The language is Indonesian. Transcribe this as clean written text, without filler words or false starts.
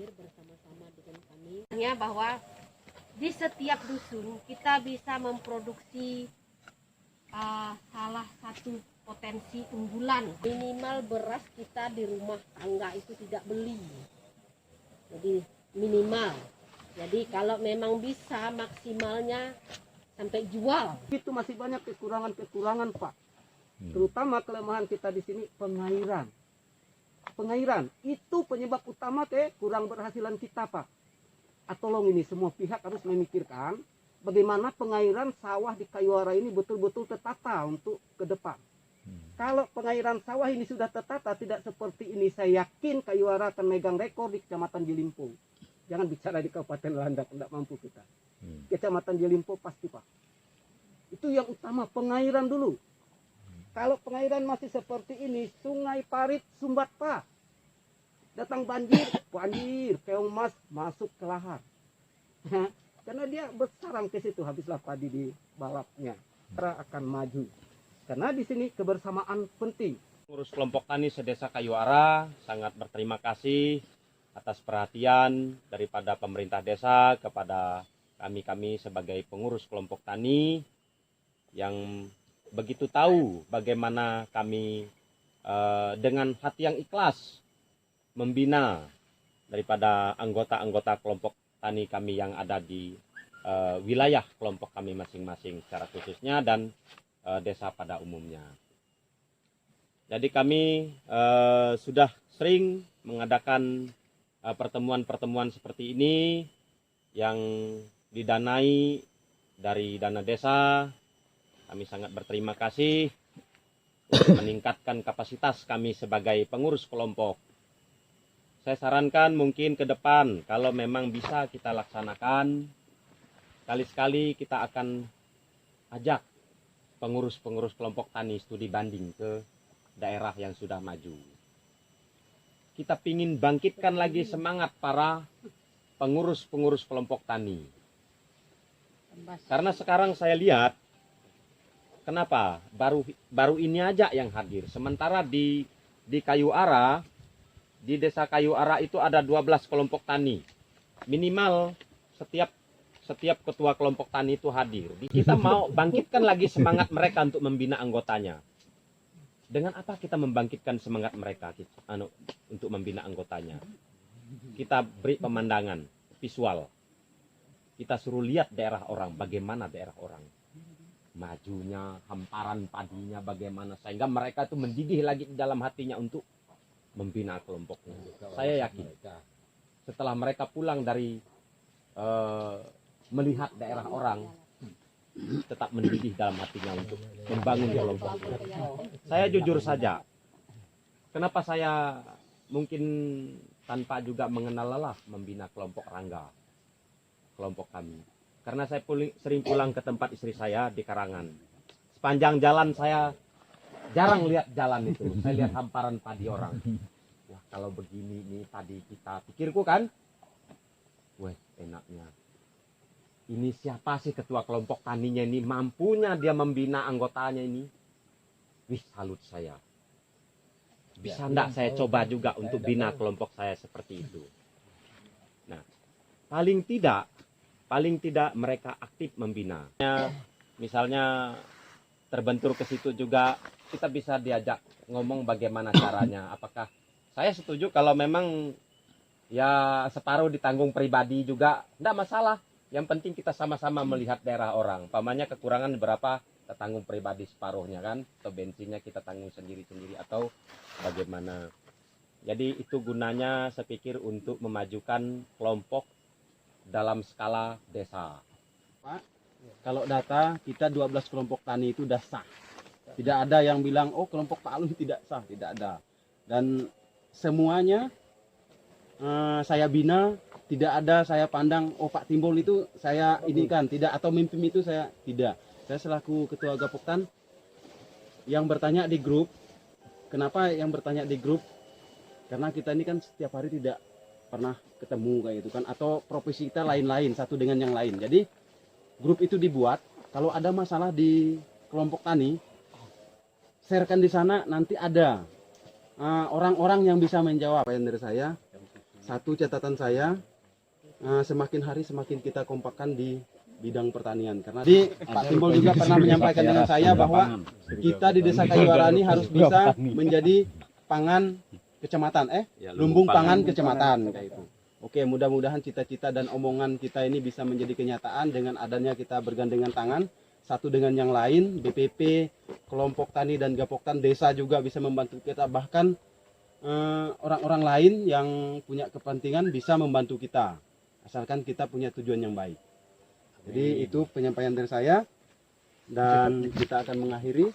hadir bersama-sama dengan kami. Bahwa di setiap dusun kita bisa memproduksi salah satu potensi unggulan. Minimal beras kita di rumah tangga itu tidak beli. Jadi minimal. Jadi kalau memang bisa maksimalnya sampai jual. Itu masih banyak kekurangan Pak. Terutama kelemahan kita di sini pengairan. Pengairan itu penyebab utama kurang berhasilan kita Pak. Tolong ini semua pihak harus memikirkan bagaimana pengairan sawah di Kayuara ini betul-betul tertata untuk ke depan. Kalau pengairan sawah ini sudah tertata tidak seperti ini, saya yakin Kayuara akan megang rekor di Kecamatan Jilimpo. Jangan bicara di Kabupaten Landak, tidak mampu kita. Kecamatan Jilimpo pasti Pak. Itu yang utama, pengairan dulu. Kalau pengairan masih seperti ini, Sungai Parit sumbat Pak. Datang banjir, keong mas masuk ke lahar. Karena dia bersarang ke situ, habislah padi di balapnya. Kita akan maju. Karena di sini kebersamaan penting. Pengurus kelompok tani sedesa Kayuara sangat berterima kasih atas perhatian daripada pemerintah desa kepada kami sebagai pengurus kelompok tani yang begitu tahu bagaimana kami dengan hati yang ikhlas membina daripada anggota-anggota kelompok tani kami yang ada di wilayah kelompok kami masing-masing secara khususnya dan desa pada umumnya. Jadi kami sudah sering mengadakan pertemuan-pertemuan seperti ini yang didanai dari dana desa. Kami sangat berterima kasih untuk meningkatkan kapasitas kami sebagai pengurus kelompok. Saya sarankan mungkin ke depan kalau memang bisa kita laksanakan, kali-sekali kita akan ajak pengurus-pengurus kelompok tani studi banding ke daerah yang sudah maju. Kita ingin bangkitkan lagi semangat para pengurus-pengurus kelompok tani. Karena sekarang saya lihat, kenapa baru ini aja yang hadir. Sementara di Kayuara, di desa Kayuara itu ada 12 kelompok tani. Minimal setiap ketua kelompok tani itu hadir. Kita mau bangkitkan lagi semangat mereka untuk membina anggotanya. Dengan apa kita membangkitkan semangat mereka untuk membina anggotanya? Kita beri pemandangan visual. Kita suruh lihat daerah orang, bagaimana daerah orang. Majunya, hamparan padinya bagaimana, sehingga mereka itu mendidih lagi di dalam hatinya untuk membina kelompoknya. Saya yakin setelah mereka pulang dari melihat daerah orang, tetap mendidih dalam hatinya untuk membangun kelompok. Saya jujur saja, kenapa saya mungkin tanpa juga mengenal lelah membina kelompok Rangga, kelompok kami. Karena saya sering pulang ke tempat istri saya di Karangan. Sepanjang jalan saya jarang lihat jalan itu. Saya lihat hamparan padi orang. Wah, kalau begini nih padi kita, pikirku kan, wah enaknya. Ini siapa sih ketua kelompok taninya ini? Mampunya dia membina anggotanya ini? Wih, salut saya. Bisa enggak saya coba juga untuk bina kelompok saya seperti itu? Nah, paling tidak mereka aktif membina. Misalnya terbentur ke situ juga, kita bisa diajak ngomong bagaimana caranya. Apakah saya setuju kalau memang ya separuh ditanggung pribadi juga, enggak masalah. Yang penting kita sama-sama melihat daerah orang. Pamannya kekurangan berapa, kita tanggung pribadi separuhnya kan. Atau bensinnya kita tanggung sendiri-sendiri atau bagaimana. Jadi itu gunanya saya pikir untuk memajukan kelompok dalam skala desa. Pak, kalau data kita 12 kelompok tani itu sudah sah. Tidak ada yang bilang, oh kelompok Pak Alun tidak sah. Tidak ada. Dan semuanya saya bina. Tidak ada saya pandang, oh Pak Timbul itu saya ini kan, tidak, atau mimpin itu saya tidak. Saya selaku ketua Gapoktan yang bertanya di grup, kenapa yang bertanya di grup? Karena kita ini kan setiap hari tidak pernah ketemu kayak itu kan, atau profesi kita lain-lain, satu dengan yang lain. Jadi grup itu dibuat, kalau ada masalah di kelompok tani, sharekan di sana, nanti ada orang-orang yang bisa menjawab. Yang dari saya, satu catatan saya, semakin hari semakin kita kompakkan di bidang pertanian. Karena Pak Timbul juga pernah menyampaikan dengan saya bahwa kita di Desa Kayuarani harus bisa menjadi pangan kecamatan, lumbung pangan kecamatan kayak itu. Oke, mudah-mudahan cita-cita dan omongan kita ini bisa menjadi kenyataan dengan adanya kita bergandengan tangan satu dengan yang lain, BPP, kelompok tani dan Gapoktan desa juga bisa membantu kita, bahkan orang-orang lain yang punya kepentingan bisa membantu kita, asalkan kita punya tujuan yang baik. Jadi itu penyampaian dari saya, dan kita akan mengakhiri.